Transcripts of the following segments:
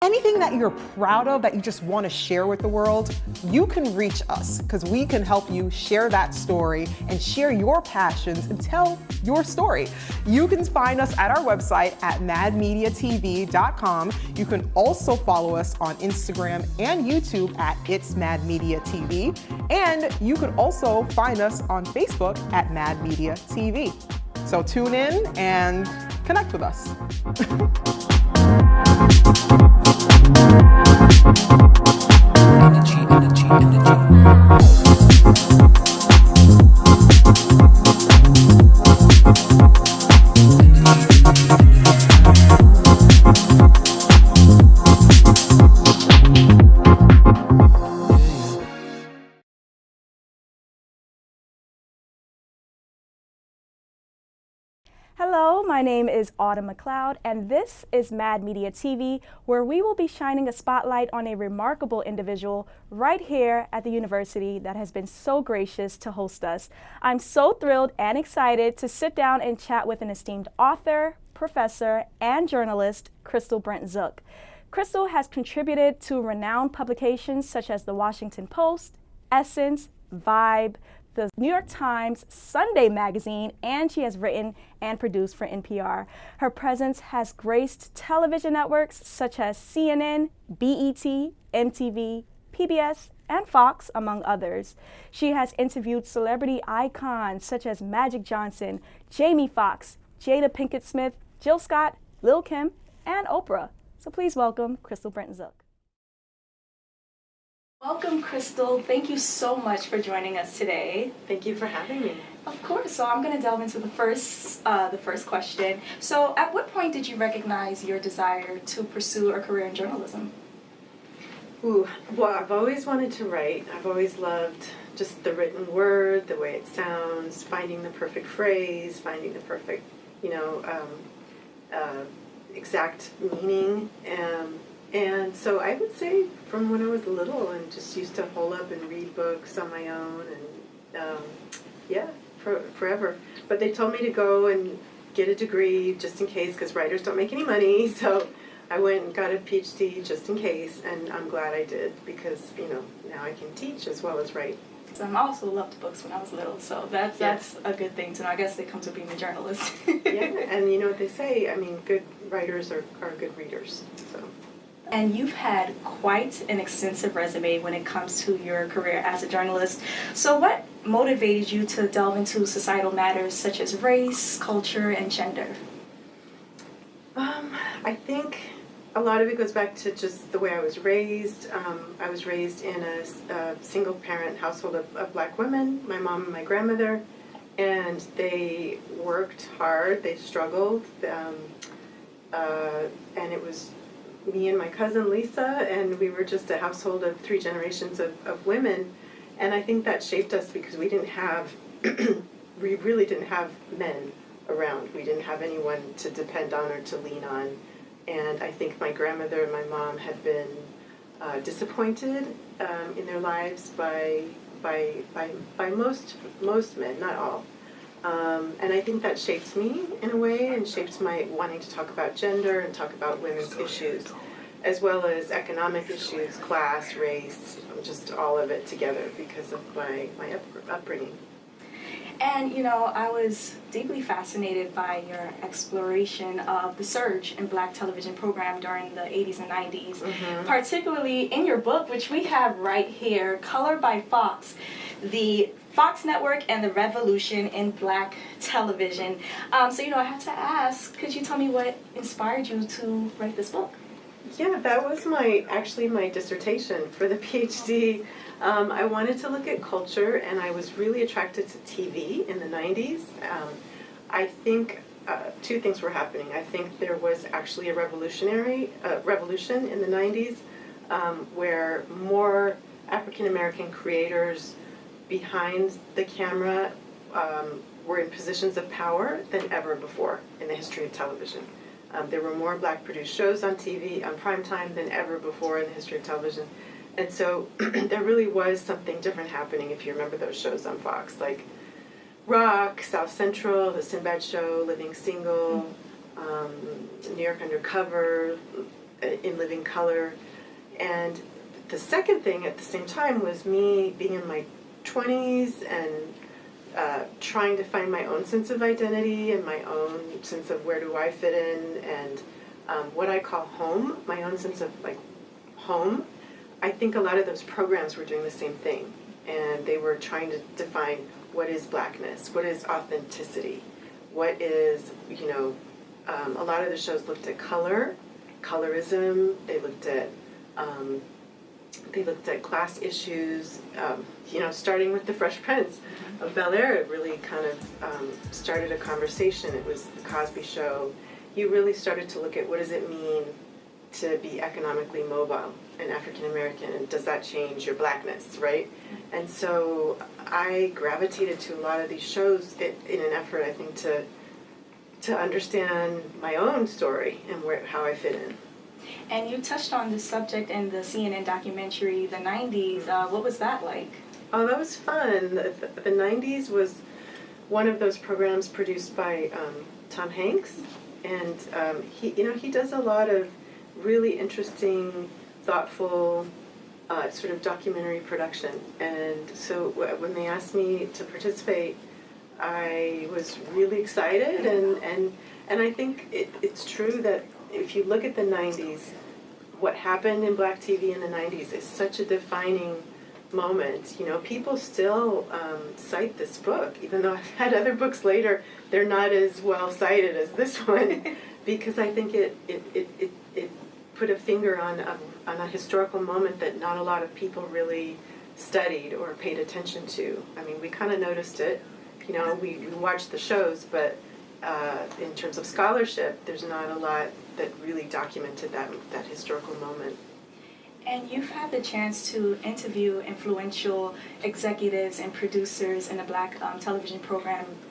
anything that you're proud of that you just want to share with the world, you can reach us because we can help you share that story and share your passions and tell your story. You can find us at our website at madmediatv.com. You can also follow us on Instagram and YouTube at It's Mad Media TV. And you can also find us on Facebook at Mad Media TV. So tune in and connect with us. Hello, my name is Autumn McLeod, and this is Mad Media TV, where we will be shining a spotlight on a remarkable individual right here at the university that has been so gracious to host us. I'm so thrilled and excited to sit down and chat with an esteemed author, professor, and journalist, Kristal Brent Zook. Kristal has contributed to renowned publications such as the Washington Post, Essence, Vibe, the New York Times, Sunday Magazine, and she has written and produced for NPR. Her presence has graced television networks such as CNN, BET, MTV, PBS, and Fox, among others. She has interviewed celebrity icons such as Magic Johnson, Jamie Foxx, Jada Pinkett Smith, Jill Scott, Lil' Kim, and Oprah. So please welcome Kristal Brent Zook. Welcome, Kristal. Thank you so much for joining us today. Thank you for having me. Of course. So I'm going to delve into the first question. So at what point did you recognize your desire to pursue a career in journalism? Well, I've always wanted to write. I've always loved just the written word, the way it sounds, finding the perfect phrase, finding the perfect, exact meaning. And so I would say from when I was little and just used to hole up and read books on my own and forever. But they told me to go and get a degree just in case because writers don't make any money. So I went and got a PhD just in case, and I'm glad I did because, now I can teach as well as write. I also loved books when I was little, so that's a good thing to know. I guess it comes with being a journalist. Yeah, and you know what they say, good writers are good readers, so. And you've had quite an extensive resume when it comes to your career as a journalist. So what motivated you to delve into societal matters such as race, culture, and gender? I think a lot of it goes back to just the way I was raised. I was raised in a single-parent household of black women, my mom and my grandmother, and they worked hard, they struggled, and it was me and my cousin Lisa, and we were just a household of 3 generations of women, and I think that shaped us because we really didn't have men around. We didn't have anyone to depend on or to lean on, and I think my grandmother and my mom had been disappointed in their lives by most men, not all. And I think that shaped me in a way and shaped my wanting to talk about gender and talk about women's issues, as well as economic issues, class, race, just all of it together because of my upbringing. And, I was deeply fascinated by your exploration of the surge in black television program during the 80s and 90s, particularly in your book, which we have right here, Color by Fox, the Fox Network and the Revolution in Black Television. So, I have to ask, could you tell me what inspired you to write this book? Yeah, that was my dissertation for the PhD. I wanted to look at culture, and I was really attracted to TV in the 90s. I think 2 things were happening. I think there was actually a revolution in the 90s where more African-American creators behind the camera were in positions of power than ever before in the history of television. There were more black-produced shows on TV, on primetime, than ever before in the history of television. And so there really was something different happening, if you remember those shows on Fox, like Rock, South Central, The Sinbad Show, Living Single, New York Undercover, in living color. And the second thing at the same time was me being in my 20s and trying to find my own sense of identity and my own sense of where do I fit in, and what I call home, my own sense of like home. I think a lot of those programs were doing the same thing, and they were trying to define what is blackness, what is authenticity, what is, a lot of the shows looked at colorism, they looked at class issues, starting with the Fresh Prince of Bel-Air. It really kind of started a conversation. It was the Cosby Show. You really started to look at what does it mean to be economically mobile and African American, and does that change your blackness, right? And so I gravitated to a lot of these shows in an effort, I think, to understand my own story and how I fit in. And you touched on this subject in the CNN documentary, the 90s. What was that like? Oh, that was fun. The 90s was one of those programs produced by Tom Hanks, and he does a lot of really interesting, thoughtful, sort of documentary production. And so when they asked me to participate, I was really excited, and I think it's true that if you look at the 90s, what happened in Black TV in the 90s is such a defining moment. People still cite this book, even though I've had other books later, they're not as well cited as this one, because I think it put a finger on a historical moment that not a lot of people really studied or paid attention to. I mean, we kind of noticed it, we watched the shows, but in terms of scholarship, there's not a lot that really documented that historical moment. And you've had the chance to interview influential executives and producers in the Black television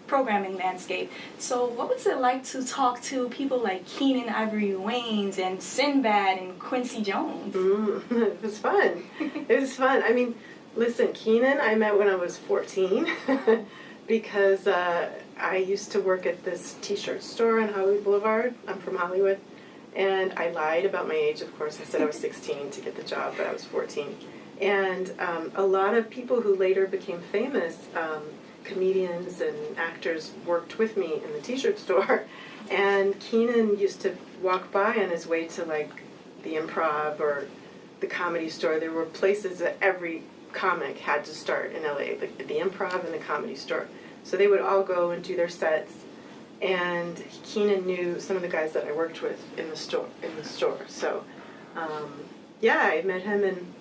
programming landscape. So what was it like to talk to people like Keenan Ivory Wayans and Sinbad and Quincy Jones? It was fun. It was fun. I mean, listen, Keenan I met when I was 14 because I used to work at this t-shirt store on Hollywood Boulevard. I'm from Hollywood. And I lied about my age, of course. I said I was 16 to get the job, but I was 14. And a lot of people who later became famous, comedians and actors, worked with me in the t-shirt store. And Keenan used to walk by on his way to, like, the Improv or the Comedy Store. There were places that every comic had to start in LA, like the Improv and the Comedy Store. So they would all go and do their sets. And Keenan knew some of the guys that I worked with in the store. So, I met him and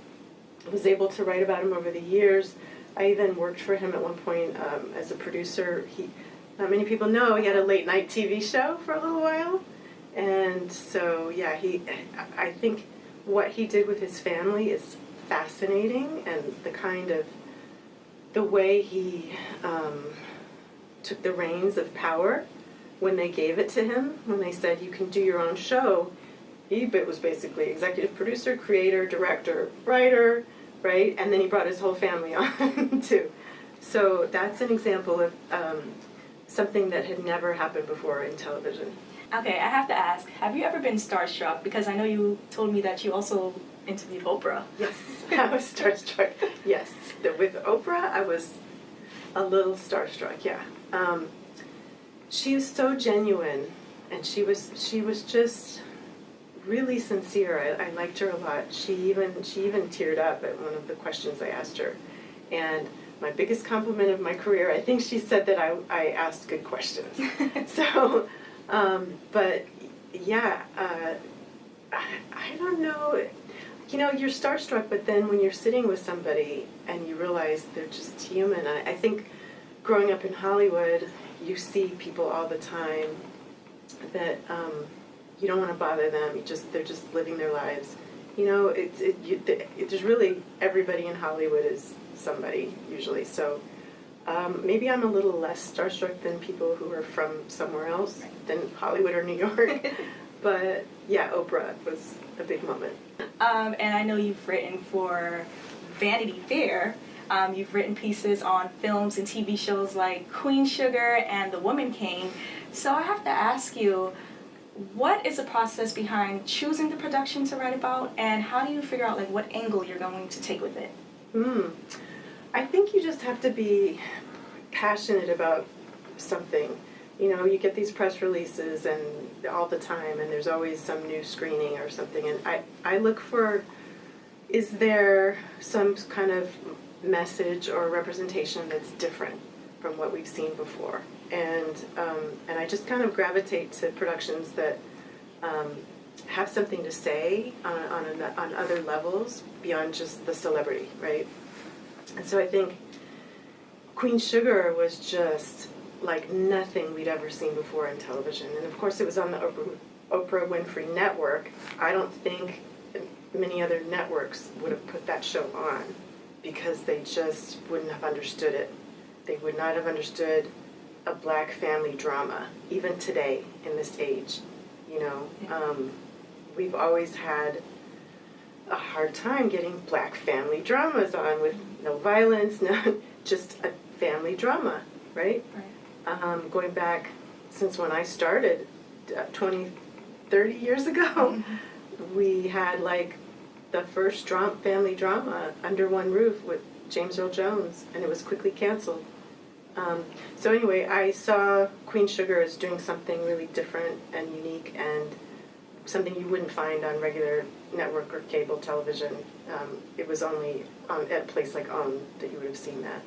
was able to write about him over the years. I even worked for him at one point as a producer. Not many people know, he had a late night TV show for a little while. And so, I think what he did with his family is fascinating, and the way he took the reins of power when they gave it to him, when they said you can do your own show. He was basically executive producer, creator, director, writer, right? And then he brought his whole family on too. So that's an example of something that had never happened before in television. Okay, I have to ask, have you ever been starstruck? Because I know you told me that you also interviewed Oprah. Yes, I was starstruck. Yes, with Oprah, I was a little starstruck, yeah. She was so genuine, and she was just really sincere. I liked her a lot. She even teared up at one of the questions I asked her. And my biggest compliment of my career, I think she said that I asked good questions. So, but yeah, I don't know. You're starstruck, but then when you're sitting with somebody and you realize they're just human, I think growing up in Hollywood, you see people all the time that you don't want to bother them. They're just living their lives. There's really everybody in Hollywood is somebody usually. So maybe I'm a little less starstruck than people who are from somewhere else than Hollywood or New York. But yeah, Oprah was a big moment. And I know you've written for Vanity Fair. You've written pieces on films and TV shows like Queen Sugar and The Woman King. So I have to ask you, what is the process behind choosing the production to write about, and how do you figure out like what angle you're going to take with it? I think you just have to be passionate about something. You know, you get these press releases and all the time, and there's always some new screening or something, and I look for, is there some kind of message or representation that's different from what we've seen before? And I just kind of gravitate to productions that have something to say on other levels beyond just the celebrity, right? And so I think Queen Sugar was just like nothing we'd ever seen before on television. And of course it was on the Oprah Winfrey network. I don't think many other networks would have put that show on because they just wouldn't have understood it. They would not have understood a black family drama, even today in this age. You know, we've always had a hard time getting black family dramas on with no violence, no, just a family drama, right? Going back since when I started 20, 30 years ago, we had like the first family drama under one roof with James Earl Jones, and it was quickly canceled. So anyway, I saw Queen Sugar as doing something really different and unique and something you wouldn't find on regular network or cable television. It was only at a place like OWN that you would have seen that.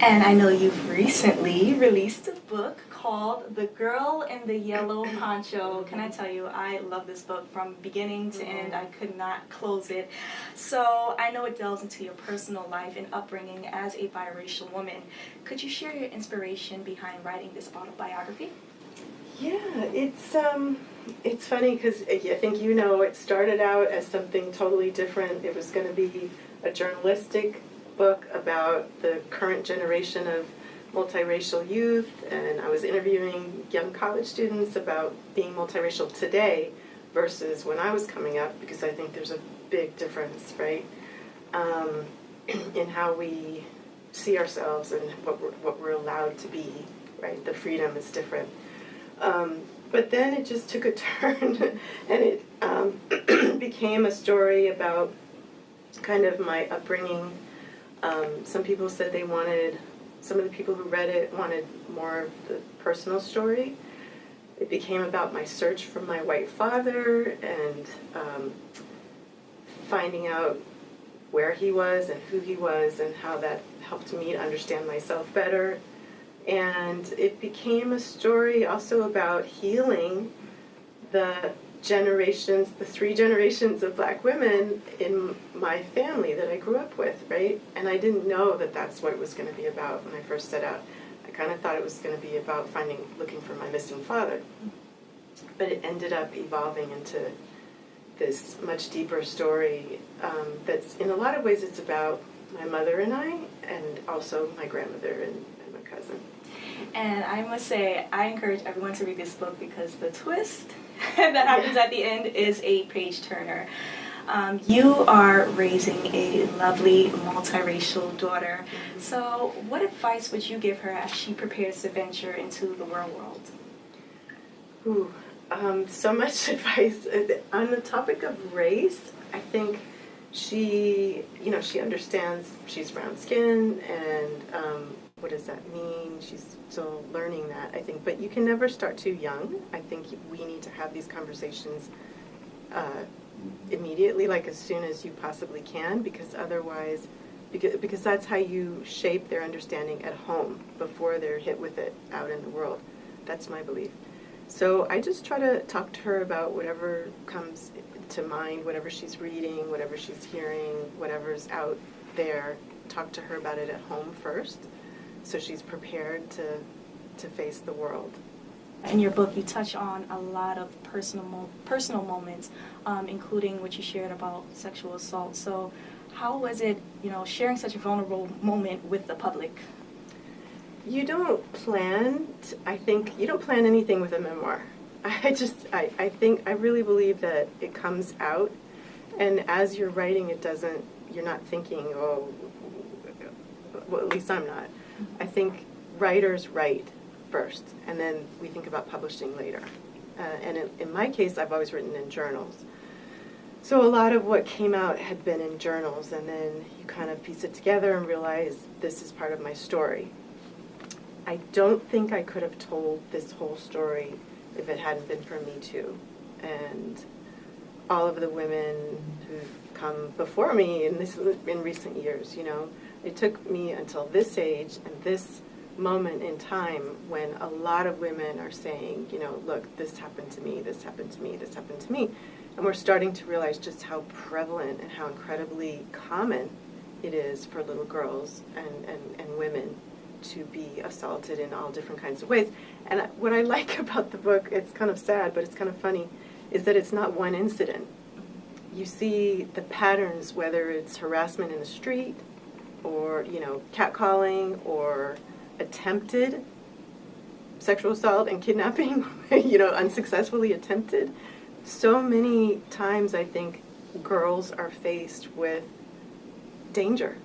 And I know you've recently released a book called The Girl in the Yellow Poncho. Can I tell you, I love this book from beginning to end. I could not close it. So I know it delves into your personal life and upbringing as a biracial woman. Could you share your inspiration behind writing this autobiography? Yeah, it's funny because I think you know it started out as something totally different. It was going to be a journalistic book about the current generation of multiracial youth, and I was interviewing young college students about being multiracial today versus when I was coming up, because I think there's a big difference, right, in how we see ourselves and what we're allowed to be, right? The freedom is different. But then it just took a turn, and it became a story about kind of my upbringing. Some people said some of the people who read it wanted more of the personal story. It became about my search for my white father and finding out where he was and who he was and how that helped me to understand myself better. And it became a story also about healing the three generations of black women in my family that I grew up with, right? And I didn't know that that's what it was going to be about when I first set out. I kind of thought it was going to be about looking for my missing father. But it ended up evolving into this much deeper story that's, in a lot of ways, it's about my mother and I, and also my grandmother and my cousin. And I must say, I encourage everyone to read this book because the twist that happens at the end is a page-turner. You are raising a lovely multiracial daughter. So what advice would you give her as she prepares to venture into the real world? So much advice. On the topic of race, I think she understands she's brown skin, and what does that mean? She's still learning that, I think. But you can never start too young. I think we need to have these conversations immediately, like as soon as you possibly can, because otherwise, because that's how you shape their understanding at home before they're hit with it out in the world. That's my belief. So I just try to talk to her about whatever comes to mind, whatever she's reading, whatever she's hearing, whatever's out there. Talk to her about it at home first, so she's prepared to face the world. In your book, you touch on a lot of personal moments, including what you shared about sexual assault. So how was it, sharing such a vulnerable moment with the public? You don't plan, you don't plan anything with a memoir. I really believe that it comes out, and as you're writing, you're not thinking, well, at least I'm not. I think writers write first, and then we think about publishing later. And in my case, I've always written in journals. So a lot of what came out had been in journals, and then you kind of piece it together and realize this is part of my story. I don't think I could have told this whole story if it hadn't been for Me Too. And all of the women who've come before me in recent years, it took me until this age and this moment in time when a lot of women are saying, look, this happened to me, this happened to me, this happened to me. And we're starting to realize just how prevalent and how incredibly common it is for little girls and women to be assaulted in all different kinds of ways. And what I like about the book, it's kind of sad, but it's kind of funny, is that it's not one incident. You see the patterns, whether it's harassment in the street or, catcalling or attempted sexual assault and kidnapping, unsuccessfully attempted. So many times I think girls are faced with danger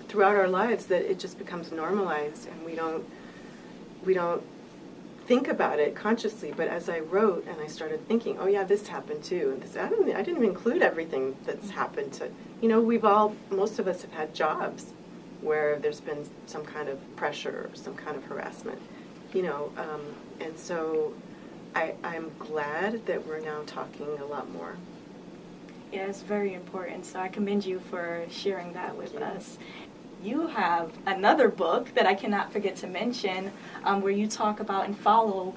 throughout our lives that it just becomes normalized, and we don't think about it consciously. But as I wrote and I started thinking, oh yeah, this happened too, and this, I didn't even include everything that's happened to, most of us have had jobs where there's been some kind of pressure or some kind of harassment, and so I'm glad that we're now talking a lot more. Yeah, it's very important. So I commend you for sharing that with us. You have another book that I cannot forget to mention, where you talk about and follow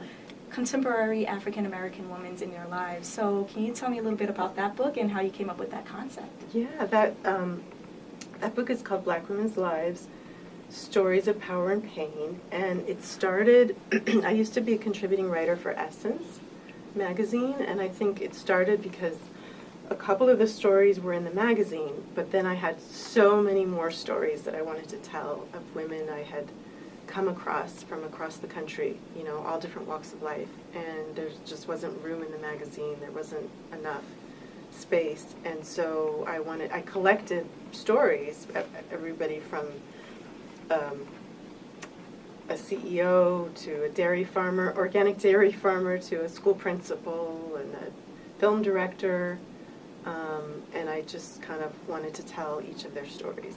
contemporary African American women in their lives. So can you tell me a little bit about that book and how you came up with that concept? Yeah, that book is called Black Women's Lives, Stories of Power and Pain, and it started, I used to be a contributing writer for Essence magazine, and I think it started because a couple of the stories were in the magazine, but then I had so many more stories that I wanted to tell of women I had come across from across the country, all different walks of life, and there just wasn't room in the magazine, there wasn't enough space, and so I collected stories, everybody from a CEO to a dairy farmer, organic dairy farmer, to a school principal and a film director, and I just kind of wanted to tell each of their stories.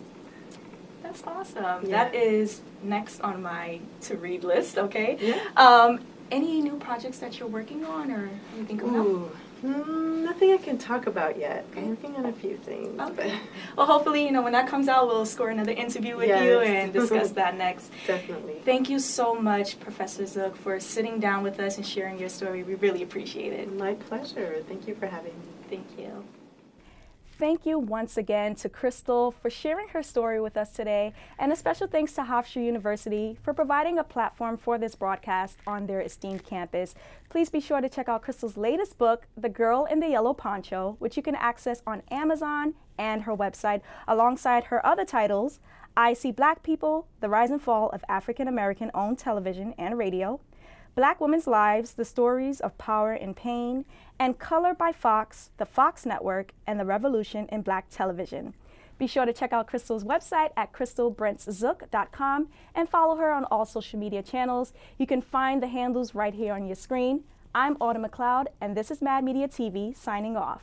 That's awesome. Yeah. That is next on my to-read list, okay? Yeah. Any new projects that you're working on or anything coming up? Ooh, nothing I can talk about yet. Okay. I'm working on a few things. Okay. But Well, hopefully, when that comes out, we'll score another interview with Yes. you and discuss that next. Definitely. Thank you so much, Professor Zook, for sitting down with us and sharing your story. We really appreciate it. My pleasure. Thank you for having me. Thank you. Thank you once again to Kristal for sharing her story with us today, and a special thanks to Hofstra University for providing a platform for this broadcast on their esteemed campus. Please be sure to check out Kristal's latest book, The Girl in the Yellow Poncho, which you can access on Amazon and her website, alongside her other titles, I See Black People, The Rise and Fall of African American Owned Television and Radio, Black Women's Lives, The Stories of Power and Pain, and Color by Fox, the Fox Network, and the Revolution in Black Television. Be sure to check out Kristal's website at kristalbrentzzook.com and follow her on all social media channels. You can find the handles right here on your screen. I'm Autumn McLeod, and this is Mad Media TV signing off.